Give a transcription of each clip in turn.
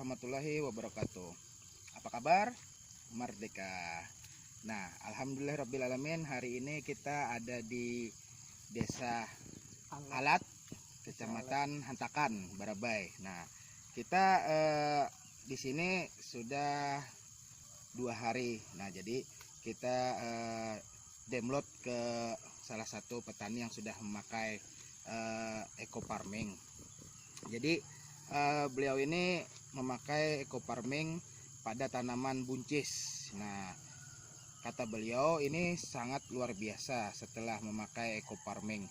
warahmatullahi wabarakatuh. Apa kabar? Merdeka. Nah, alhamdulillahirrabbilalamin, hari ini kita ada di Desa Alat, Kecamatan Hantakan, Barabai. Nah, kita di sini sudah 2 hari. Nah, jadi kita download ke salah satu petani yang sudah memakai eco farming. Jadi beliau ini memakai eco farming pada tanaman buncis. Nah, kata beliau ini sangat luar biasa setelah memakai eco farming.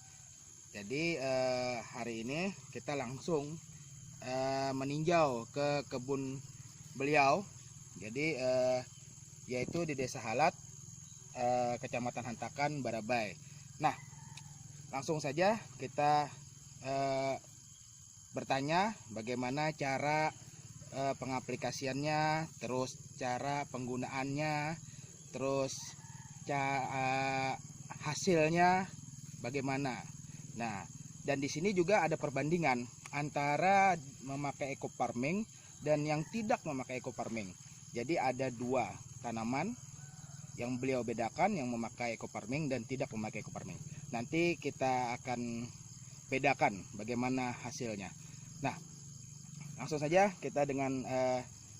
Jadi hari ini kita langsung meninjau ke kebun beliau. Jadi yaitu di Desa Halat, Kecamatan Hantakan, Barabai. Nah, langsung saja kita bertanya bagaimana cara pengaplikasiannya, terus cara penggunaannya, terus hasilnya bagaimana. Nah, dan di sini juga ada perbandingan antara memakai eco farming dan yang tidak memakai eco farming. Jadi ada 2 tanaman yang beliau bedakan, yang memakai eco farming dan tidak memakai eco farming. Nanti kita akan bedakan bagaimana hasilnya. Nah, langsung saja kita dengan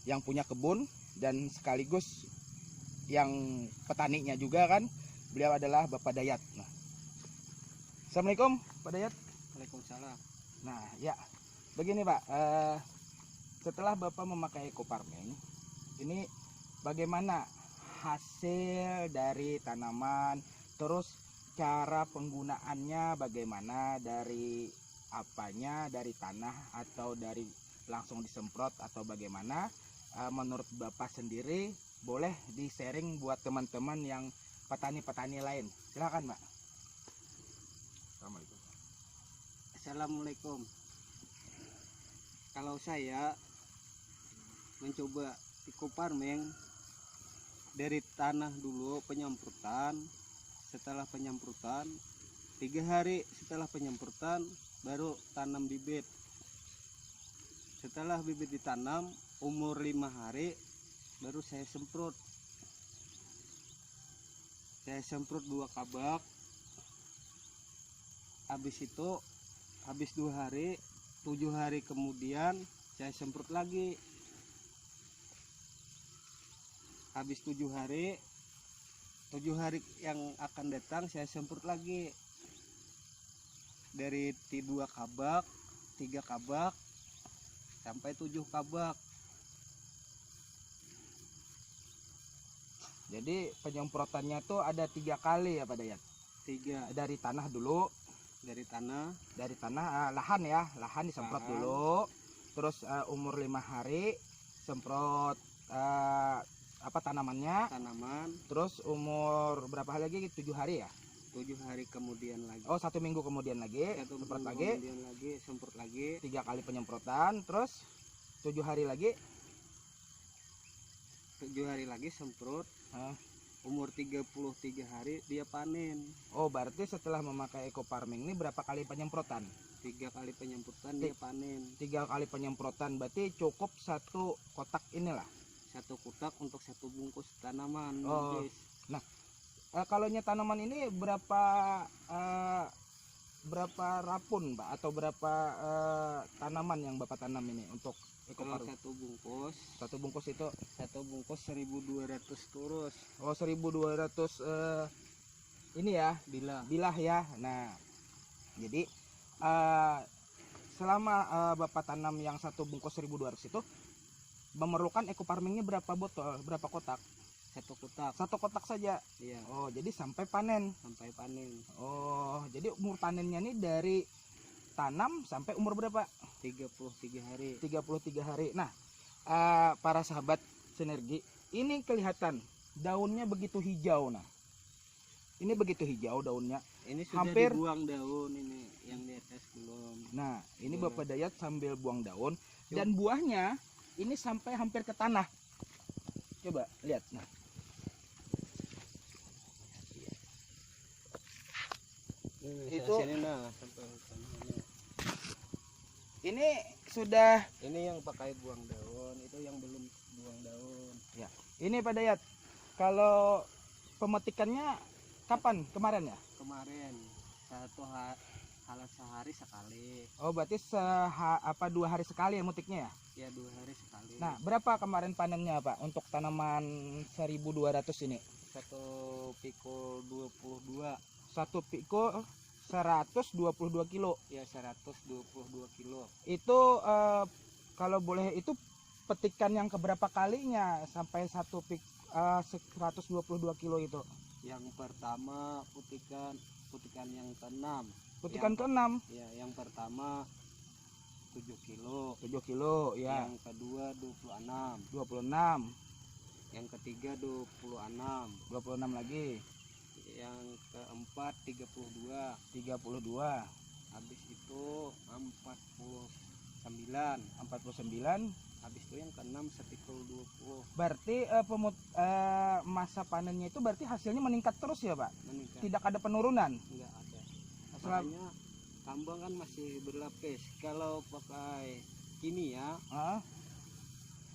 yang punya kebun dan sekaligus yang petaninya juga kan. Beliau adalah Bapak Dayat. Nah, Assalamualaikum Pak Dayat. Waalaikumsalam. Nah ya, begini Pak, setelah Bapak memakai eco farming, ini bagaimana hasil dari tanaman, terus cara penggunaannya bagaimana, dari apanya, dari tanah atau dari langsung disemprot atau bagaimana. Menurut Bapak sendiri, boleh di-sharing buat teman-teman yang petani-petani lain. Silakan Pak. Assalamualaikum. Assalamualaikum. Kalau saya mencoba eco farming, dari tanah dulu penyemprotan. Setelah penyemprotan 3 hari setelah penyemprotan baru tanam bibit. Setelah bibit ditanam umur 5 hari baru saya semprot. Saya semprot 2 kabak. Habis itu, habis 2 hari, 7 hari kemudian saya semprot lagi. Habis 7 hari yang akan datang saya semprot lagi. Dari 2 kabak, 3 kabak sampai 7 kabak. Jadi penyemprotannya tuh ada 3 kali ya Pak Dayat? 3. Dari tanah dulu, Dari tanah lahan ya, lahan disemprot dulu. Terus umur 5 hari semprot tanaman. Terus umur berapa hari lagi? 7 hari ya? 7 hari kemudian lagi. Oh, 1 minggu kemudian lagi semprot lagi. Kemudian lagi semprot lagi. 3 kali penyemprotan. Terus 7 hari lagi. 7 hari lagi semprot. Umur 33 hari dia panen. Oh, berarti setelah memakai eco farming ini berapa kali penyemprotan? 3 kali penyemprotan dia panen. 3 kali penyemprotan berarti cukup 1 kotak inilah. 1 kotak untuk 1 bungkus tanaman. Oh, nah kalau tanaman ini berapa rapun Pak, atau berapa tanaman yang Bapak tanam ini untuk eco farming? 1 bungkus itu 1.200 turus. Oh, 1.200 ini ya, bilah ya. Nah, jadi selama Bapak tanam yang 1 bungkus 1.200 itu memerlukan eco farmingnya berapa botol, berapa kotak? 1 kotak. 1 kotak saja. Iya. Oh, jadi sampai panen. Oh, jadi umur panennya ini dari tanam sampai umur berapa? 33 hari. 33 hari. Nah, para sahabat sinergi, ini kelihatan daunnya begitu hijau. Nah, ini begitu hijau daunnya. Ini sudah hampir dibuang daun, ini yang di atas belum. Nah, ini Bapak Dayat sambil buang daun. Dan buahnya ini sampai hampir ke tanah. Coba lihat. Nah, itu Ini sudah Ini yang pakai buang daun, itu yang belum buang daun. ini Pak Dayat. Kalau pemetikannya kapan? Kemarin ya? Kemarin sehari sekali. Oh, berarti 2 hari sekali ya mutiknya ya? Ya 2 hari sekali. Nah, berapa kemarin panennya Pak untuk tanaman 1200 ini? 1 pikul 22. 1 pikul 122 kilo. Ya 122 kilo. Itu kalau boleh itu petikan yang keberapa kalinya sampai 122 kilo itu? Yang pertama putikan yang keenam. Petikan Yang- ke-6 Ya, yang pertama 7 kilo. 7 kilo ya. Yang kedua 26. 26, Yang ketiga 26. 26 lagi, Yang keempat 32. 32, Habis itu 49. 49. Habis itu yang keenam 1 pikul 20. Berarti masa panennya itu berarti hasilnya meningkat terus ya Pak? Meningkat. Tidak ada penurunan? Enggak ada. Selam- Soalnya tambang kan masih berlapis. Kalau pakai kimia, Ah,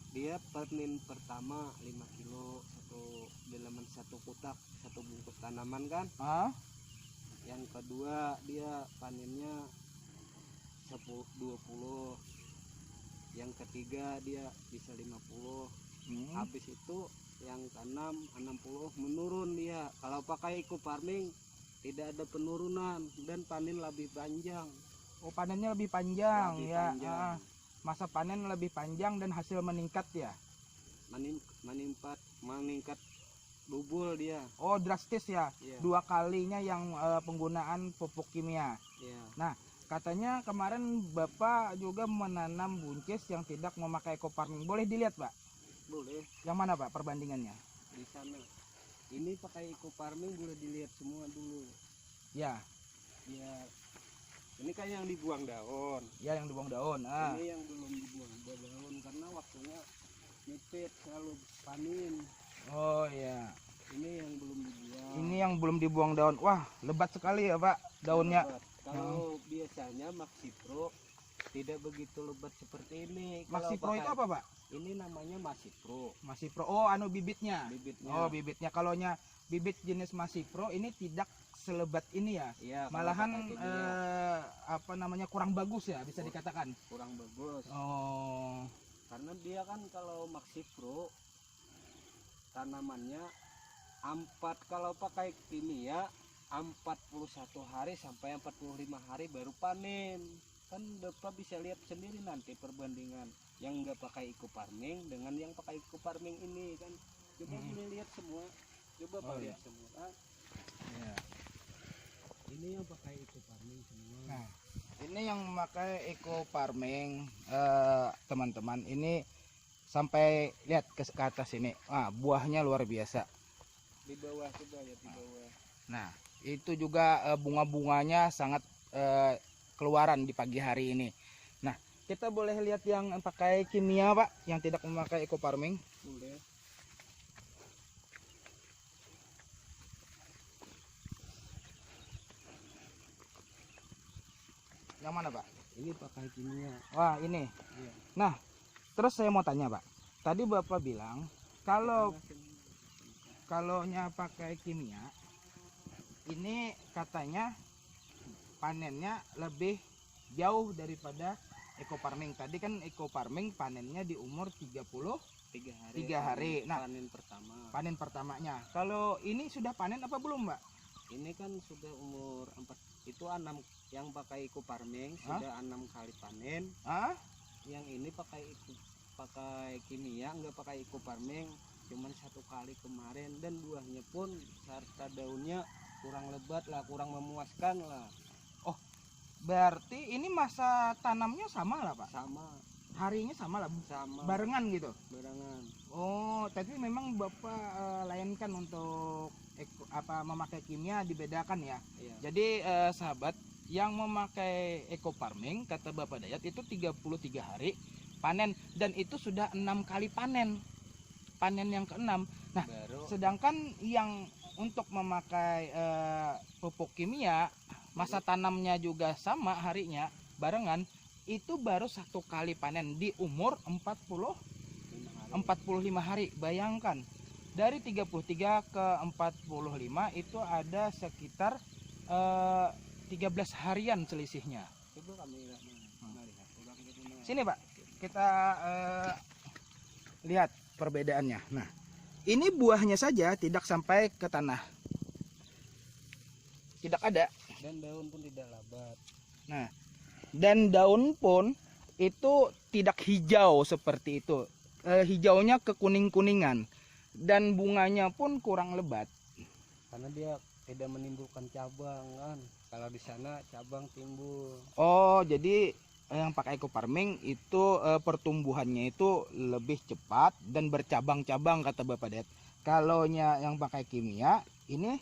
dia panen pertama 5 kilo dalam satu kotak, satu bungkus tanaman kan. ah, Yang kedua dia panennya 20. Yang ketiga dia bisa 50. hmm. Habis itu yang keenam 60, menurun dia. Kalau pakai eco farming tidak ada penurunan dan panen lebih panjang. Oh, panennya lebih panjang Lebih ya. panjang. Masa panen lebih panjang dan hasil meningkat ya. Meningkat double dia. Oh, drastis ya. Iya. 2 kalinya yang penggunaan pupuk kimia. Iya. Katanya kemarin Bapak juga menanam buncis yang tidak memakai eco farming. Boleh dilihat Pak? Boleh Yang mana Pak perbandingannya? di sana. Ini pakai eco farming boleh dilihat semua dulu. Ya, Ya. Ini kan yang dibuang daun. ya yang dibuang daun. Ah. Ini yang belum dibuang daun karena waktunya nipit selalu panen. Oh iya. Ini yang belum dibuang. Ini yang belum dibuang daun. Wah, lebat sekali ya Pak daunnya. Lebat. Kalau biasanya Maxi Pro tidak begitu lebat seperti ini. Maxi Kalau Pro itu pakai- apa Pak? Ini namanya Maxi Pro. Maxi Pro. Oh, anu bibitnya. Bibitnya. Oh, bibitnya. Kalaunya bibit jenis Maxi Pro ini tidak selebat ini ya. Iya, kalau Malahan pakai kimia kurang bagus ya bisa dikatakan. kurang bagus. Oh. Karena dia kan kalau Maxi Pro tanamannya kalau pakai kimia 41 hari sampai 45 hari baru panen. Kan Bapak bisa lihat sendiri nanti perbandingan yang nggak pakai eco farming dengan yang pakai eco farming ini kan. Coba boleh lihat semua. Coba Pak Oh, lihat semua. Ah, Ya. ini yang pakai eco farming semua. Nah, ini yang memakai eco farming teman-teman. Ini sampai lihat ke atas ini. Buahnya luar biasa. Di bawah coba ya di bawah. Nah, itu juga bunga-bunganya sangat keluaran di pagi hari ini. Nah, kita boleh lihat yang pakai kimia Pak, yang tidak memakai eco farming. Boleh. Yang mana Pak? Ini pakai kimia. Wah, ini. Iya. Nah, terus saya mau tanya Pak. Tadi Bapak bilang kalau pakai kimia ini katanya panennya lebih jauh daripada eco farming. Tadi kan eco farming panennya di umur 3 hari. 3 hari. Nah, panen pertama. panen pertamanya. Kalau ini sudah panen apa belum, Mbak? Ini kan sudah umur 4, itu 6 yang pakai eco farming Hah? sudah 6 kali panen. Ah? Yang ini pakai kimia, enggak pakai eco farming, cuman 1 kali kemarin dan buahnya pun serta daunnya kurang lebat lah, kurang memuaskan lah. Berarti ini masa tanamnya sama lah, Pak. Sama Harinya sama lah, sama barengan gitu. barengan. Oh, tapi memang Bapak layankan untuk memakai kimia dibedakan ya. Iya. Jadi sahabat yang memakai eco farming kata Bapak Dayat itu 33 hari panen dan itu sudah 6 kali panen. Panen yang ke-6. Nah, Baru sedangkan yang untuk memakai pupuk kimia masa tanamnya juga sama harinya barengan itu baru 1 kali panen di umur 45 hari. Bayangkan dari 33 ke 45 itu ada sekitar 13 harian selisihnya. Coba kami lihat. Sini Pak, kita lihat perbedaannya. Nah, ini buahnya saja tidak sampai ke tanah, tidak ada. Dan daun pun tidak lebat. Nah, dan daun pun itu tidak hijau seperti itu. Hijaunya kekuning-kuningan, dan bunganya pun kurang lebat. Karena dia tidak menimbulkan cabang kan. Kalau di sana cabang timbul. Oh, jadi yang pakai eco farming itu pertumbuhannya itu lebih cepat dan bercabang-cabang kata Bapak Det. Kalau yang pakai kimia ini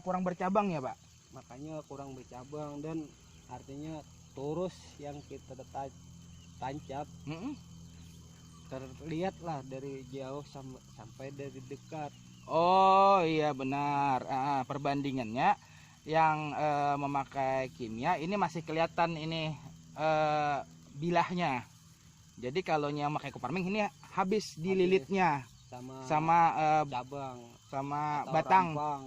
kurang bercabang ya Pak. Makanya kurang bercabang, dan artinya terus yang kita tancap terlihatlah dari jauh sampai dari dekat. Oh iya benar. Perbandingannya yang memakai kimia ini masih kelihatan ini bilahnya. Jadi kalau yang pakai eco farming ini habis dililitnya sama cabang sama atau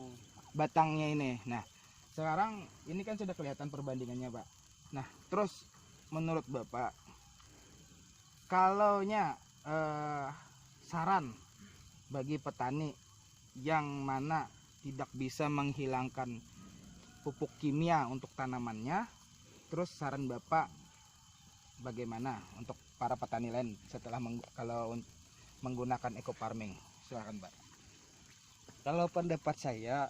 batangnya ini. Nah, sekarang ini kan sudah kelihatan perbandingannya Pak. Nah, terus menurut Bapak, kalaunya saran bagi petani yang mana tidak bisa menghilangkan pupuk kimia untuk tanamannya, terus saran Bapak bagaimana untuk para petani lain setelah kalau menggunakan eco farming? Silakan Pak. Kalau pendapat saya,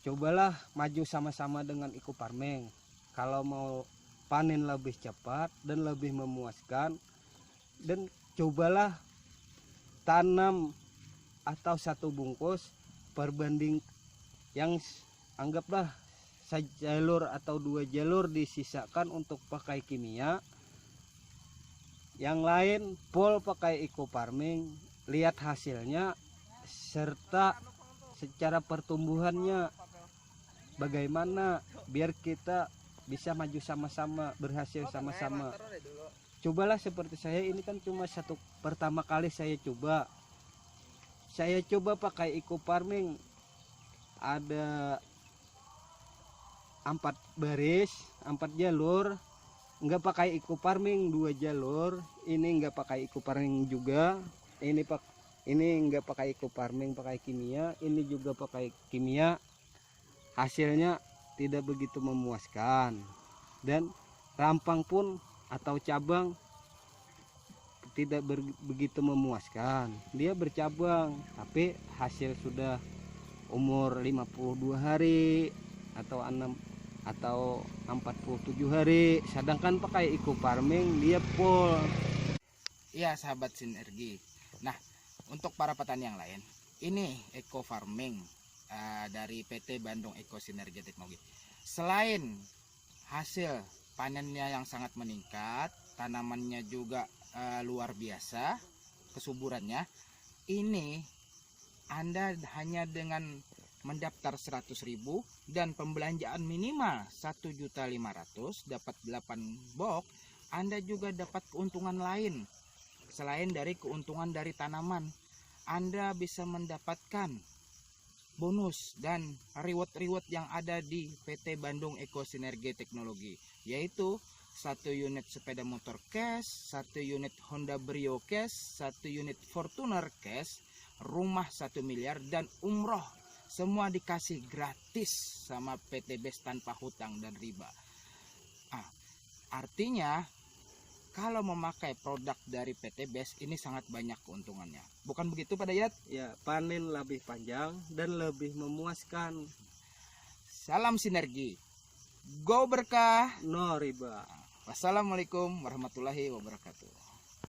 cobalah maju sama-sama dengan eco farming. Kalau mau panen lebih cepat dan lebih memuaskan, dan cobalah tanam atau 1 bungkus perbanding yang anggaplah sejalur atau 2 jalur disisakan untuk pakai kimia, yang lain full pakai eco farming. Lihat hasilnya serta secara pertumbuhannya bagaimana, biar kita bisa maju sama-sama, berhasil sama-sama. Cobalah seperti saya, ini kan cuma pertama kali saya coba pakai eco farming. Ada 4 baris, 4 jalur, nggak pakai eco farming 2 jalur. Ini nggak pakai eco farming juga, ini nggak pakai eco farming, pakai kimia. Ini juga pakai kimia. Hasilnya tidak begitu memuaskan, dan rampang pun atau cabang tidak begitu memuaskan. Dia bercabang tapi hasil sudah umur 52 hari atau 47 hari, sedangkan pakai eco farming dia full. Iya sahabat sinergi. Nah, untuk para petani yang lain, ini eco farming dari PT Bandung Eco Sinergi Teknologi. Selain hasil panennya yang sangat meningkat, tanamannya juga luar biasa kesuburannya, ini Anda hanya dengan mendaftar 100.000 dan pembelanjaan minimal 1.500.000 dapat 8 box, Anda juga dapat keuntungan lain. Selain dari keuntungan dari tanaman, Anda bisa mendapatkan bonus dan reward yang ada di PT Bandung Eco Sinergi Teknologi, yaitu 1 unit sepeda motor cash, 1 unit Honda Brio cash, 1 unit Fortuner cash, rumah 1 miliar, dan umroh. Semua dikasih gratis sama PT BES tanpa hutang dan riba. Artinya kalau memakai produk dari PT BES ini sangat banyak keuntungannya. Bukan begitu Pak Dayat? Ya, panen lebih panjang dan lebih memuaskan. Salam sinergi. Go berkah, No riba. wassalamualaikum warahmatullahi wabarakatuh.